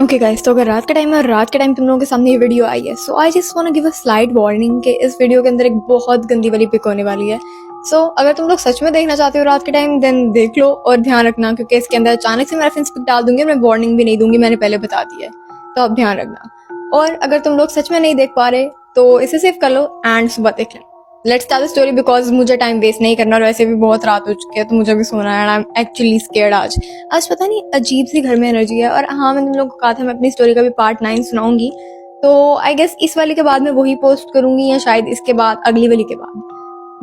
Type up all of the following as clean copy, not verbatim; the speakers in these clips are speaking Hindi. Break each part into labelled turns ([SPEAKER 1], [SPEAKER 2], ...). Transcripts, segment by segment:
[SPEAKER 1] ओके गाइस, तो अगर रात का टाइम है और रात के टाइम तुम लोगों के सामने ये वीडियो आई है, so I just want to give a slight warning कि इस वीडियो के अंदर एक बहुत गंदी वाली पिक होने वाली है। सो अगर तुम लोग सच में देखना चाहते हो रात के टाइम, देन देख लो और ध्यान रखना, क्योंकि इसके अंदर अचानक से मैं रेफरेंस पिक डाल दूंगी, मैं वार्निंग भी नहीं दूंगी, मैंने पहले बता दिया है, तो अब ध्यान रखना। और अगर तुम लोग सच में नहीं देख पा रहे तो इसे सेव कर लो एंड सुबह देख लेना। Let's start the story, because मुझे टाइम वेस्ट नहीं करना और वैसे भी बहुत रात हो चुकी है, तो मुझे भी सोना है and I am actually scared. आज पता नहीं अजीब सी घर में एनर्जी है। और हाँ, मैंने तुम लोगों को कहा था मैं अपनी स्टोरी का भी पार्ट 9 सुनाऊंगी, तो आई गेस इस वाली के बाद मैं वही पोस्ट करूंगी या शायद इसके बाद अगली वाली के बाद।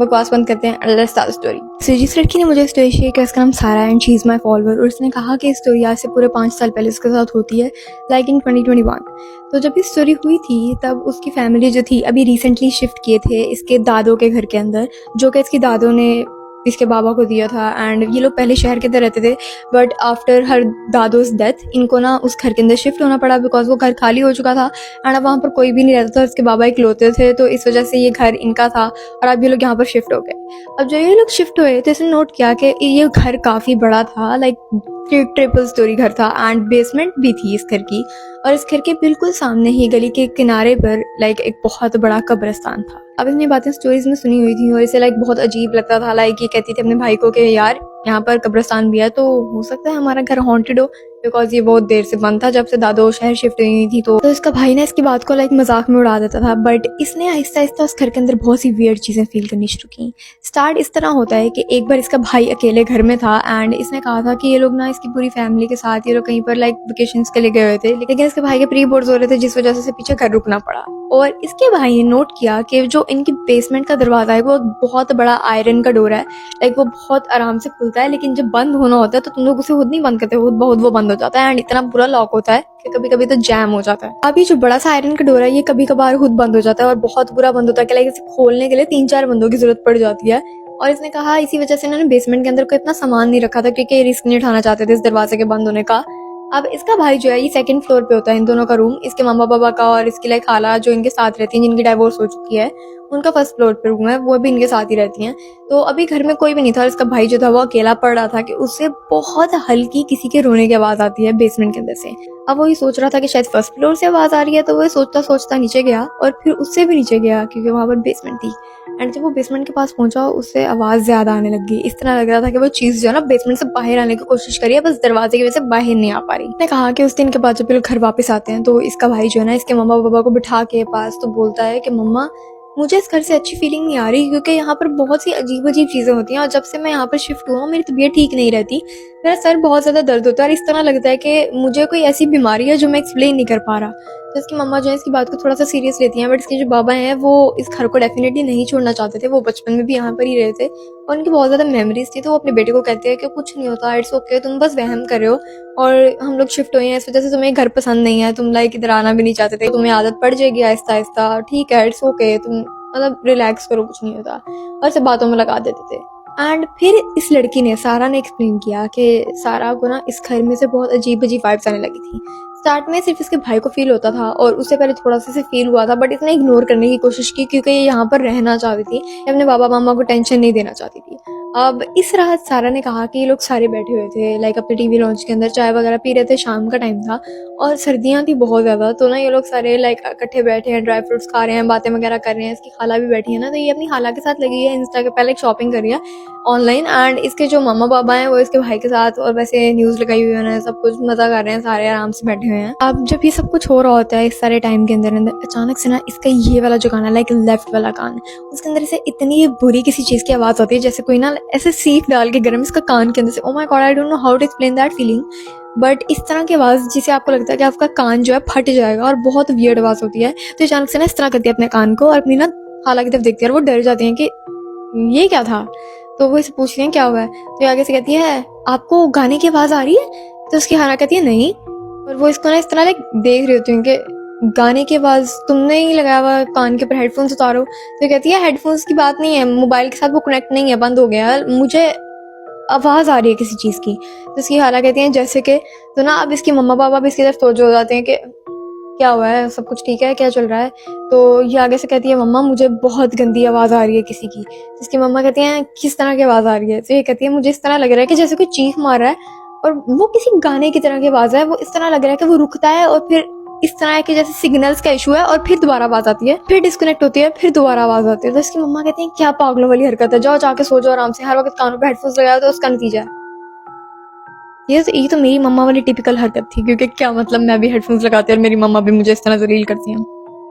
[SPEAKER 1] बकवास बंद करते हैं, लेट्स स्टार्ट द स्टोरी। सो जिस लड़की ने मुझे स्टोरी शेयर किया उसका नाम सारा and she is my follower, और उसने कहा कि स्टोरी आज से पूरे 5 साल पहले उसके साथ होती है, लाइक इन 2021। तो जब ये स्टोरी हुई थी तब उसकी फैमिली जो थी अभी रिसेंटली शिफ्ट किए थे इसके दादों के घर के अंदर, जो कि इसकी दादों ने इसके बाबा को दिया था। एंड ये लोग पहले शहर के अंदर रहते थे, बट आफ्टर हर दादोज डेथ इनको ना उस घर के अंदर शिफ्ट होना पड़ा, बिकॉज वो घर खाली हो चुका था एंड अब वहाँ पर कोई भी नहीं रहता था। उसके बाबा इकलौते थे, तो इस वजह से ये घर इनका था और अब ये लोग यहाँ पर शिफ्ट हो गए। अब जब ये लोग शिफ्ट हुए तो इसने नोट किया कि ये घर काफ़ी बड़ा था, लाइक ट्रिपल स्टोरी घर था एंड बेसमेंट भी थी इस घर की। और इस घर के बिल्कुल सामने ही गली के किनारे पर लाइक एक बहुत बड़ा कब्रिस्तान था। अब इतनी बातें स्टोरीज में सुनी हुई थी और इसे लाइक बहुत अजीब लगता था। लाइक ये कहती थी अपने भाई को कि यार यहाँ पर कब्रिस्तान भी है, तो हो सकता है हमारा घर हॉन्टेड हो, बिकॉज ये बहुत देर से बंद था जब से दादो शहर शिफ्ट हुई थी। तो इसका भाई ना इसकी बात को लाइक मजाक में उड़ा देता था, बट इसने आहिस्ता आहिस्ता उस घर के अंदर बहुत सी वियर्ड चीजें फील करनी शुरू की। स्टार्ट इस तरह होता है कि एक बार इसका भाई अकेले घर में था एंड इसने कहा था कि ये लोग ना इसकी पूरी फैमिली के साथ ये लोग कहीं पर लाइक वेकेशंस के लिए गए हुए थे, लेकिन इसके भाई के प्री बोर्ड्स हो रहे थे जिस वजह से इसे पीछे घर रुकना पड़ा। और इसके भाई ने नोट किया कि जो इनकी बेसमेंट का दरवाजा है वो बहुत बड़ा आयरन का डोर है, लाइक वो बहुत आराम से खुलता है, लेकिन जब बंद होना होता है तो तुम लोग उसे खुद नहीं बंद करते, खुद बहुत वो बंद हो जाता है एंड इतना बुरा लॉक होता है कि कभी कभी तो जैम हो जाता है। अभी जो बड़ा सा आयरन का डोर है ये कभी कभार खुद बंद हो जाता है और बहुत बुरा बंद होता है कि लाइक इसे खोलने के लिए 3-4 बंदों की जरूरत पड़ जाती है। और इसने कहा इसी वजह से इन्होंने बेसमेंट के अंदर कोई इतना सामान नहीं रखा था, क्योंकि ये रिस्क नहीं उठाना चाहते थे इस दरवाजे के बंद होने का। अब इसका भाई जो है ये 2nd फ्लोर पे होता है, इन दोनों का रूम, इसके मामा पापा का और इसकी लाइक खाला जो इनके साथ रहती हैं, जिनकी डाइवोर्स हो चुकी है, उनका 1st फ्लोर पे रूम है, वो भी इनके साथ ही रहती हैं। तो अभी घर में कोई भी नहीं था और इसका भाई जो था वो अकेला पड़ रहा था कि उससे बहुत हल्की किसी के रोने की आवाज आती है बेसमेंट के अंदर से। अब वो ये सोच रहा था कि शायद 1st फ्लोर से आवाज आ रही है, तो वो सोचता सोचता नीचे गया और फिर उससे भी नीचे गया क्योंकि वहां पर बेसमेंट थी। एंड जब वो बेसमेंट के पास पहुंचा उससे आवाज ज्यादा आने लगी। इस तरह लग रहा था कि वो चीज जो है ना बेसमेंट से बाहर आने की कोशिश करी है, बस दरवाजे की वजह से बाहर नहीं आ पा रही। मैंने कहा कि उस दिन के बाद जब लोग घर वापस आते हैं तो इसका भाई जो है ना इसके मम्मा पापा को बिठा के पास तो बोलता है कि मम्मा मुझे इस घर से अच्छी फीलिंग नहीं आ रही, क्योंकि यहाँ पर बहुत सी अजीब अजीब चीज़ें होती हैं और जब से मैं यहाँ पर शिफ्ट हुआ हूँ मेरी तबीयत ठीक नहीं रहती, मेरा सर बहुत ज़्यादा दर्द होता है और इस तरह लगता है कि मुझे कोई ऐसी बीमारी है जो मैं एक्सप्लेन नहीं कर पा रहा। तो इसकी मम्मा जो है इसकी बात को थोड़ा सा सीरियस लेती हैं, बट इसके जो बाबा हैं वो इस घर को डेफिनेटली नहीं छोड़ना चाहते थे। वो बचपन में भी यहाँ पर ही रहे थे और उनकी बहुत ज़्यादा मेमोरीज थी, तो वो अपने बेटे को कहते हैं कि कुछ नहीं होता, इट्स ओके, तुम बस वहम कर रहे हो और हम लोग शिफ्ट हुए हैं इस वजह से तुम्हें घर पसंद नहीं है, तुम लाइक इधर आना भी नहीं चाहते थे, तुम्हें आदत पड़ जाएगी आहिस्ता आहिस्ता, ठीक है, इट्स ओके, तुम मतलब रिलैक्स करो, कुछ नहीं होता, और सब बातों में लगा देते थे। एंड फिर इस लड़की ने सारा ने एक्सप्लेन किया कि सारा को ना इस घर में से बहुत अजीब अजीब वाइब्स आने लगी थी। स्टार्ट में सिर्फ इसके भाई को फील होता था और उससे पहले थोड़ा सा से फील हुआ था, बट इसने इग्नोर करने की कोशिश की क्योंकि ये यहाँ पर रहना चाहती थी, अपने बाबा मामा को टेंशन नहीं देना चाहती थी। अब इस रात सारा ने कहा कि ये लोग सारे बैठे हुए थे लाइक अपने टीवी लॉन्च के अंदर, चाय वगैरह पी रहे थे, शाम का टाइम था और सर्दियाँ थी बहुत ज़्यादा, तो ना ये लोग सारे लाइक इकट्ठे बैठे हैं, ड्राई फ्रूट्स खा रहे हैं, बातें वगैरह कर रहे हैं। इसकी खाला भी बैठी है ना, तो ये अपनी खाला के साथ लगी है, इंस्टा के पहले शॉपिंग करी है ऑनलाइन, एंड इसके जो मामा बाबा हैं वो इसके भाई के साथ और वैसे न्यूज़ लगाई हुई है, सब कुछ मज़ा कर रहे हैं, सारे आराम से बैठे हुए हैं। अब जब ये सब कुछ हो रहा होता है इस सारे टाइम के अंदर अचानक से ना इसका ये वाला जो कान है लाइक लेफ्ट वाला कान, उसके अंदर से इतनी बुरी किसी चीज़ की आवाज़ होती है जैसे कोई ना ऐसे सीख डाल के गरम इसका कान के अंदर से। Oh my god, I don't know how to explain that feeling, but इस तरह की आवाज़ जिसे आपको लगता है कि आपका कान जो है फट जाएगा और बहुत वियर्ड आवाज़ होती है। तो अचानक से ना इस तरह करती है अपने कान को और अपनी ना खाला की तरफ देखती है और वो डर जाती हैं कि ये क्या था। तो वो इसे पूछती हैं क्या हुआ है, तो ये आगे से कहती है आपको गाने की आवाज़ आ रही है, तो उसकी खाला कहती है नहीं, और वो इसको ना इस तरह लाइक देख रही होती है कि गाने की आवाज़ तुमने ही लगाया हुआ कान के ऊपर, हेडफोन्स उतारो। तो कहती है हेडफोन्स की बात नहीं है, मोबाइल के साथ वो कनेक्ट नहीं है, बंद हो गया, मुझे आवाज़ आ रही है किसी चीज़ की। तो इसकी खाला कहती हैं जैसे कि, तो ना अब इसकी मम्मा पापा भी इसकी तरफ तवज्जो हो जाते हैं कि क्या हुआ है, सब कुछ ठीक है, क्या चल रहा है। तो ये आगे से कहती है मम्मा मुझे बहुत गंदी आवाज़ आ रही है किसी की। तो इसकी मम्मा कहती हैं किस तरह की आवाज़ आ रही है, तो ये कहती है मुझे इस तरह लग रहा है कि जैसे कोई चीख मार रहा है और वो किसी गाने की तरह की आवाज़ है। वो इस तरह लग रहा है कि वो रुकता है और फिर इस तरह है कि जैसे सिग्नल्स का इशू है, और फिर दोबारा आवाज़ आती है, फिर डिस्कनेक्ट होती है, फिर दोबारा आवाज़ आती है। तो इसकी मम्मा कहती हैं क्या पागलों वाली हरकत है, जाओ जाके सो जाओ आराम से, हर वक्त कानों पे हेडफोन्स लगाओ, तो उसका नतीजा है ये तो मेरी मम्मा वाली टिपिकल हरकत थी, क्योंकि क्या मतलब मैं भी हेडफोन्स लगाती हूँ और मेरी मम्मा भी मुझे इस तरह जलील करती हैं।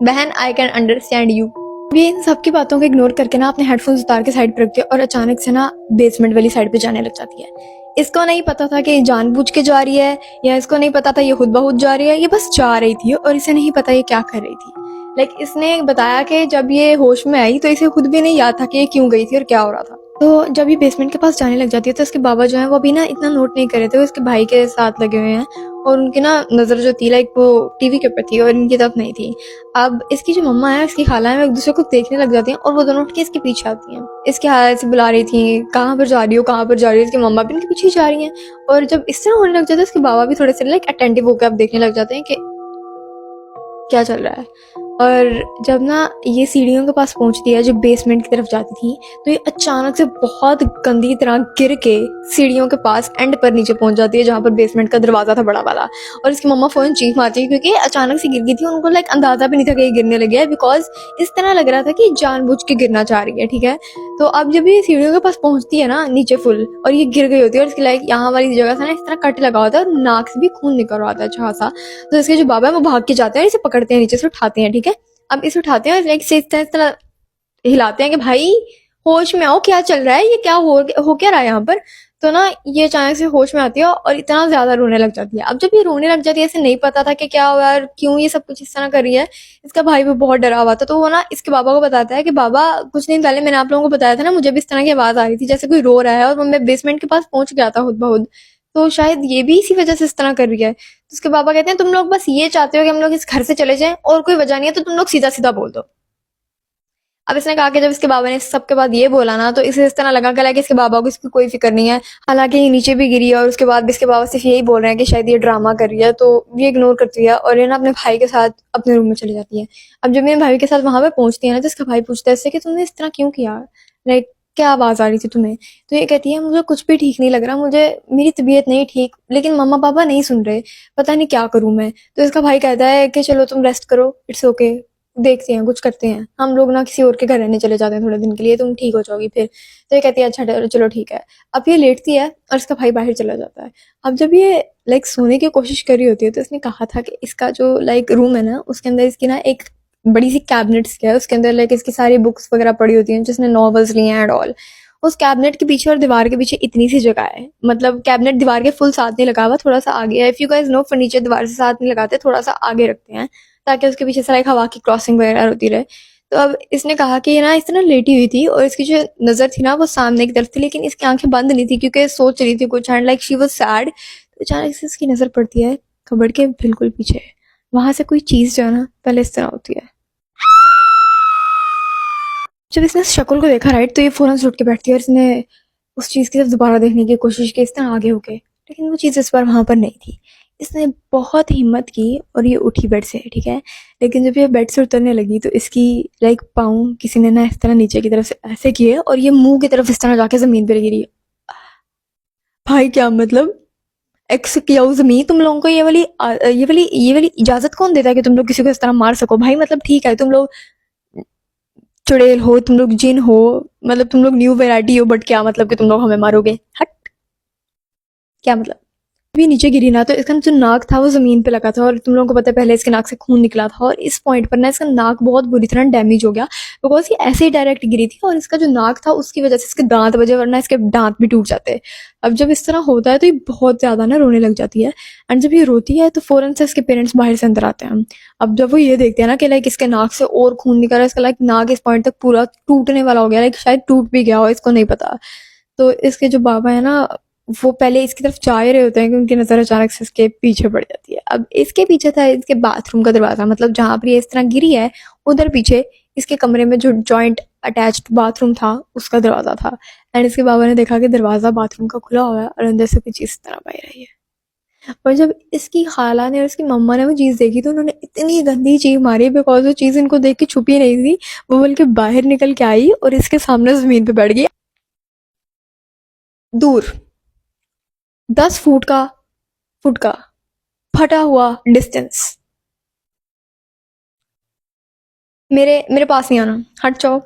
[SPEAKER 1] बहन, आई कैन अंडरस्टैंड यू। ये इन सब की बातों को इग्नोर करके ना अपने हेडफोन्स उतार के साइड पर रखती है और अचानक से ना बेसमेंट वाली साइड पे जाने लग जाती है। इसको नहीं पता था कि जानबूझ के जा रही है, या इसको नहीं पता था ये खुद ब खुद जा रही है, ये बस जा रही थी और इसे नहीं पता ये क्या कर रही थी। लाइक इसने बताया कि जब ये होश में आई तो इसे खुद भी नहीं याद था कि ये क्यों गई थी और क्या हो रहा था। तो जब ये बेसमेंट के पास जाने लग जाती है तो उसके बाबा जो है वो अभी ना इतना नोट नहीं कर रहे थे, वो उसके भाई के साथ लगे हुए हैं और उनकी ना नज़र जो थी लाइक वो टीवी के ऊपर थी और इनकी तरफ नहीं थी। अब इसकी जो मम्मा है, इसकी खाला है, वो एक दूसरे को देखने लग जाती हैं और वो दोनों उठ के इसके पीछे आती हैं। इसकी खाला से बुला रही थी, कहाँ पर जा रही हो, कहाँ पर जा रही हो। इसकी मम्मा भी इनके पीछे जा रही हैं और जब इस तरह होने लग जाता है उसके बाबा भी थोड़े से लाइक अटेंटिव होकर अब देखने लग जाते हैं कि क्या चल रहा है। और जब ना ये सीढ़ियों के पास पहुंचती है जो बेसमेंट की तरफ जाती थी, तो ये अचानक से बहुत गंदी तरह गिर के सीढ़ियों के पास एंड पर नीचे पहुंच जाती है जहाँ पर बेसमेंट का दरवाजा था बड़ा वाला। और इसकी मम्मा फ़ौरन चीख मारती है क्योंकि अचानक से गिर गई थी, उनको लाइक अंदाजा भी नहीं था कि ये गिरने लगी है, बिकॉज इस तरह लग रहा था कि जानबूझ के गिरना चाह रही है। ठीक है, तो अब जब ये सीढ़ियों के पास पहुंचती है ना नीचे फुल, और ये गिर गई होती है और इसकी लाइक यहाँ वाली जगह से ना इस तरह कट लगा होता है और नाक से भी खून निकल रहा होता है अच्छा सा। तो इसके जो बाबा है वो भाग के जाते हैं, इसे पकड़ते हैं, नीचे से उठाते हैं। ठीक है, अब इसे उठाते हैं और लाइक से इस तरह हिलाते हैं कि भाई होश में आओ, क्या चल रहा है, ये क्या हो क्या रहा है यहाँ पर। तो ना ये अचानक से होश में आती है और इतना ज्यादा रोने लग जाती है। अब जब ये रोने लग जाती है, इसे नहीं पता था कि क्या हुआ और क्यों ये सब कुछ इस तरह कर रही है। इसका भाई भी बहुत डरा हुआ था, तो वो ना इसके बाबा को बताता है कि बाबा कुछ दिन पहले मैंने आप लोगों को बताया था ना, मुझे भी इस तरह की आवाज आ रही थी जैसे कोई रो रहा है, और मैं बेसमेंट के पास पहुंच गया था खुद ब खुद, तो शायद ये भी इसी वजह से इस तरह कर रही है। तो उसके पापा कहते हैं तुम लोग बस ये चाहते हो कि हम लोग इस घर से चले जाएं और कोई वजह नहीं है, तो तुम लोग सीधा सीधा बोल दो। अब इसने कहा कि जब इसके बाबा ने सबके बाद ये बोला ना, तो इसे इस तरह लगा कि इसके बाबा को इसकी कोई फिक्र नहीं है। हालांकि ये नीचे भी गिरी है और उसके बाद भी इसके बाबा सिर्फ यही बोल रहे हैं कि शायद ये ड्रामा कर रही है, तो ये इग्नोर करती है और ये ना अपने भाई के साथ अपने रूम में चली जाती है। अब जब मेरे भाई के साथ वहां पे पहुंचती है ना, तो इसका भाई पूछता है इससे कि तुमने इस तरह क्यों किया, लाइक क्या आवाज आ रही थी तुम्हें। तो ये कहती है मुझे कुछ भी ठीक नहीं लग रहा, मुझे मेरी तबीयत नहीं ठीक, लेकिन मम्मा पापा नहीं सुन रहे, पता नहीं क्या करूं मैं। तो इसका भाई कहता है कि चलो तुम रेस्ट करो, इट्स ओके, देखते हैं कुछ करते हैं, हम लोग ना किसी और के घर रहने चले जाते हैं थोड़े दिन के लिए, तुम ठीक हो जाओगी फिर। तो ये कहती है अच्छा चलो ठीक है। अब ये लेटती है और इसका भाई बाहर चला जाता है। अब जब ये लाइक सोने की कोशिश कर रही होती है, तो इसने कहा था कि इसका जो लाइक रूम है ना, उसके अंदर इसकी ना एक बड़ी सी कैबिनेट्स है, उसके अंदर लाइक इसकी सारी बुक्स वगैरह पड़ी होती हैं जिसने नॉवेल्स लिए हैं एंड ऑल। उस कैबिनेट के पीछे और दीवार के पीछे इतनी सी जगह है, मतलब कैबिनेट दीवार के फुल साथ नहीं लगा हुआ, थोड़ा सा आगे है। If you guys know, furniture दीवार से साथ नहीं लगाते, थोड़ा सा आगे रखते हैं ताकि उसके पीछे से लाइक हवा की क्रॉसिंग वगैरह होती रहे। तो अब इसने कहा कि ये ना इस तरह लेटी हुई थी और इसकी जो नजर थी ना वो सामने की तरफ थी, लेकिन इसकी आंखें बंद नहीं थी क्योंकि सोच रही थी कुछ and like she was sad. तो अचानक से इसकी नजर पड़ती है कबर्ड के बिल्कुल पीछे, वहां से कोई चीज जो है ना पहले इस तरह होती है। जब इसने शक्ल को देखा राइट, तो ये फौरन से उठ के बैठती है और इसने उस चीज की तरफ दोबारा देखने की कोशिश की इस तरह आगे होके, लेकिन वो चीज इस बार वहां पर नहीं थी। इसने बहुत हिम्मत की और ये उठी बेड से। ठीक है, लेकिन जब ये बेड से उतरने लगी तो इसकी लाइक पाँव किसी ने ना इस तरह नीचे की तरफ से ऐसे किए और ये मुंह की तरफ इस तरह जाके जमीन पर गिरी। भाई क्या मतलब, एक्सक्यूज मी, तुम लोगों को ये वाली इजाजत कौन देता है कि तुम लोग किसी को इस तरह मार सको। भाई मतलब ठीक है तुम लोग चुड़ैल हो, तुम लोग जिन हो, मतलब तुम लोग न्यू वैरायटी हो, बट क्या मतलब कि तुम लोग हमें मारोगे, हट, क्या मतलब। भी नीचे गिरी ना, तो इसका जो नाक था वो जमीन पे लगा था और तुम लोगों को पता है पहले इसके नाक से खून निकला था, और इस पॉइंट पर ना इसका नाक बहुत बुरी तरह डैमेज हो गया बिकॉज ये ऐसे ही डायरेक्ट गिरी थी और इसका जो नाक था उसकी वजह से इसके दांत बजे, वरना इसके दांत भी टूट जाते। अब जब इस तरह होता है तो ये बहुत ज्यादा ना रोने लग जाती है, एंड जब ये रोती है तो फौरन से इसके पेरेंट्स बाहर से अंदर आते हैं। अब जब वो ये देखते हैं ना कि लाइक इसके नाक से और खून निकल रहा है, इसका लाइक नाक इस पॉइंट तक पूरा टूटने वाला हो गया, लाइक शायद टूट भी गया हो, इसको नहीं पता। तो इसके जो बाबा है ना वो पहले इसकी तरफ जा ही रहे होते हैं कि उनकी नजर अचानक से इसके पीछे पड़ जाती है। अब इसके पीछे था इसके बाथरूम का दरवाजा, मतलब जहां पर ये इस तरह गिरी है उधर पीछे इसके कमरे में जो जॉइंट अटैच्ड बाथरूम था उसका दरवाजा था। एंड इसके बाबा ने देखा कि दरवाजा बाथरूम का खुला हुआ है और अंदर से कुछ इस तरह बह रही है। और जब इसकी खाला ने और इसकी मम्मा ने वो चीज देखी तो उन्होंने इतनी गंदी चीख मारी, बिकॉज वो चीज इनको देख के छुपी नहीं थी, वो बल्कि बाहर निकल के आई और इसके सामने जमीन पे बैठ गई। दूर 10 फुट का फटा हुआ डिस्टेंस। मेरे पास नहीं आना, हट जाओ।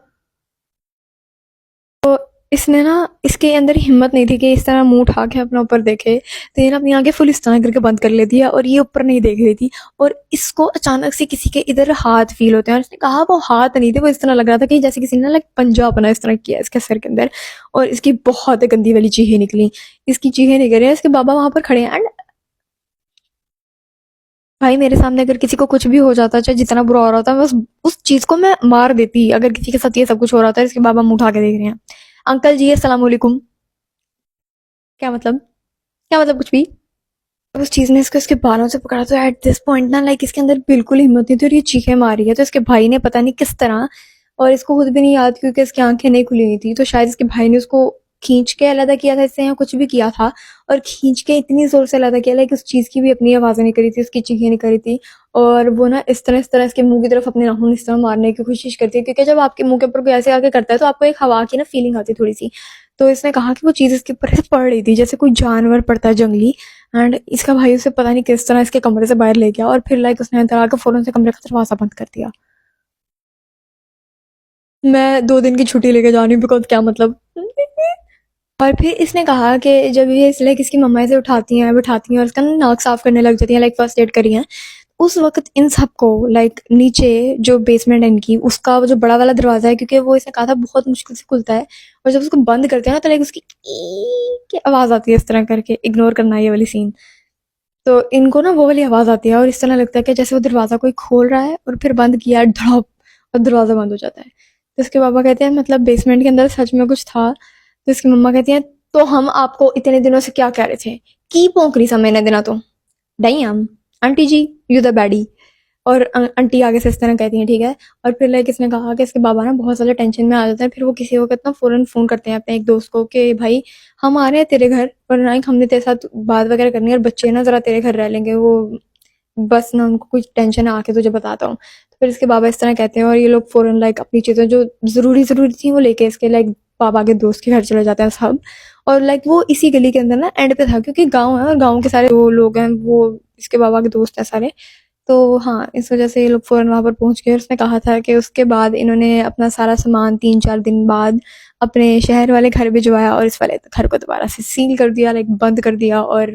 [SPEAKER 1] तो इसने ना, इसके अंदर हिम्मत नहीं थी कि इस तरह मुंह उठा के अपना ऊपर देखे, तो ये ना अपनी आंखें फुल इस तरह करके बंद कर लेती है और ये ऊपर नहीं देख रही थी। और इसको अचानक से किसी के इधर हाथ फील होते हैं, और इसने कहा वो हाथ नहीं थे, वो इस तरह लग रहा था कि जैसे किसी ने लाइक पंजा अपना इस तरह किया इसके सर के अंदर। और इसकी बहुत गंदी वाली चीखें निकली। इसकी चीखें निकल रही है, इसके बाबा वहां पर खड़े हैं। एंड भाई मेरे सामने अगर किसी को कुछ भी हो जाता, चाहे जितना बुरा हो रहा होता, मैं उस चीज को मैं मार देती। अगर किसी के साथ ये सब कुछ हो रहा था, इसके बाबा मुंह उठा के देख रहे हैं। अंकल जी अस्सलाम वालेकुम। क्या मतलब? क्या मतलब कुछ भी? उस चीज ने इसको इसके बालों से पकड़ा, तो एट दिस पॉइंट ना लाइक इसके अंदर बिल्कुल हिम्मत नहीं थी और ये चीखें मारी है। तो इसके भाई ने पता नहीं किस तरह, और इसको खुद भी नहीं याद क्योंकि इसकी आंखें नहीं खुली हुई थी, तो शायद इसके भाई ने उसको खींच के अलग किया था इससे, या कुछ भी किया था। और खींच के इतनी जोर से अलग किया लाइक उस चीज की भी अपनी आवाजें नहीं करी थी, उसकी चीखें नहीं करी थी। और वो ना इस तरह इसके मुंह की तरफ अपने नाखून इस तरह मारने की कोशिश करती है, क्योंकि जब आपके मुंह के ऊपर कोई ऐसे आके करता है तो आपको एक हवा की ना फीलिंग आती है थोड़ी सी। तो इसने कहा कि वो चीज इसके ऊपर से पड़ रही थी जैसे कोई जानवर पड़ता है जंगली। एंड इसका भाई उसे पता नहीं किस तरह इसके कमरे से बाहर ले गया, और फिर लाइक उसने अंदर आकर फौरन से कमरे का दरवाजा बंद कर दिया। मैं 2 दिन की छुट्टी लेके जा रही हूँ, बिकॉज क्या मतलब। और फिर इसने कहा कि जब ये इस लाइक इसकी मम्मा इसे उठाती हैं बिठाती हैं और इसका ना नाक साफ करने लग जाती हैं, लाइक फर्स्ट एड करी हैं, उस वक्त इन सबको लाइक नीचे जो बेसमेंट है इनकी, उसका वो जो बड़ा वाला दरवाजा है, क्योंकि वो इसने कहा था बहुत मुश्किल से खुलता है, और जब उसको बंद करते हैं ना तो लाइक उसकी ई की आवाज आती है इस तरह करके। इग्नोर करना ये वाली सीन। तो इनको ना वो वाली आवाज आती है और इस तरह लगता है कि जैसे वो दरवाजा कोई खोल रहा है और फिर बंद किया धड़प, और दरवाजा बंद हो जाता है। तो इसके पापा कहते हैं मतलब बेसमेंट के अंदर सच में कुछ था। तो इसकी मम्मा कहती है तो हम आपको इतने दिनों से क्या कह रहे थे, की पोंकरी समय ने देना तो damn aunty ji you the baddie. और आंटी आगे से इस तरह कहती हैं ठीक है। और फिर लाइक इसने कहा कि इसके बाबा ना बहुत ज़्यादा टेंशन में आ जाते हैं, फिर वो किसी वक्त ना फ़ौरन फ़ोन करते हैं अपने एक दोस्त को कि भाई हम आ रहे हैं तेरे घर, और ना हमने तेरे साथ बात वगैरह करनी है, और बच्चे ना ज़रा तेरे घर रह लेंगे, वो बस ना उनको कुछ टेंशन है आके तुझे बताता हूँ। तो फिर इसके बाबा इस तरह कहते हैं और ये लोग फ़ौरन लाइक अपनी चीज़ें जो ज़रूरी थी वो लेके इसके लाइक बाबा के दोस्त के घर चले जाते हैं सब। और लाइक वो इसी गली के अंदर ना एंड पे था, क्योंकि गाँव है और गाँव के सारे जो लोग हैं वो इसके बाबा के दोस्त हैं सारे। तो हाँ, इस वजह से ये लोग फ़ौरन वहाँ पर पहुँच गए, और उसने कहा था कि उसके बाद इन्होंने अपना सारा सामान 3-4 दिन बाद अपने शहर वाले घर भिजवाया, और इस वाले घर को दोबारा से सील कर दिया, लाइक बंद कर दिया, और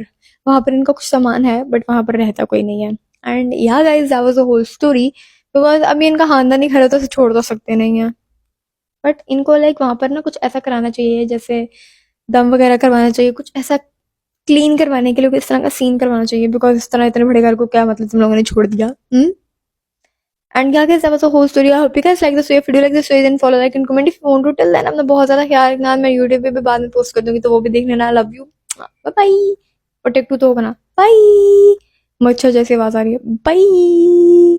[SPEAKER 1] वहाँ पर इनका कुछ सामान है बट वहाँ पर रहता कोई नहीं है। And yeah guys that was the whole story. Because अभी इनका खानदानी घर है तो इसे छोड़ तो सकते नहीं हैं। बट इनको लाइक वहाँ पर ना कुछ ऐसा कराना चाहिए, जैसे दम वगैरह करवाना चाहिए, कुछ ऐसा क्लीन करवाने के लिए इस तरह का सीन करवाना चाहिए, बिकॉज इस तरह इतने बड़े घर को क्या मतलब तुम लोगों ने छोड़ दिया। एंड क्या कहते हैं whole story. I hope you guys like this video, like this then follow like and comment if you want to. Till then अपना बहुत ज्यादा ख्याल रखना, मैं यूट्यूब पे भी बाद में पोस्ट कर दूंगी तो वो भी देख लेना। Love you, bye bye. और टेक 2 तो होगा ना, बाय। मच्छर जैसी आवाज आ रही है, बाय।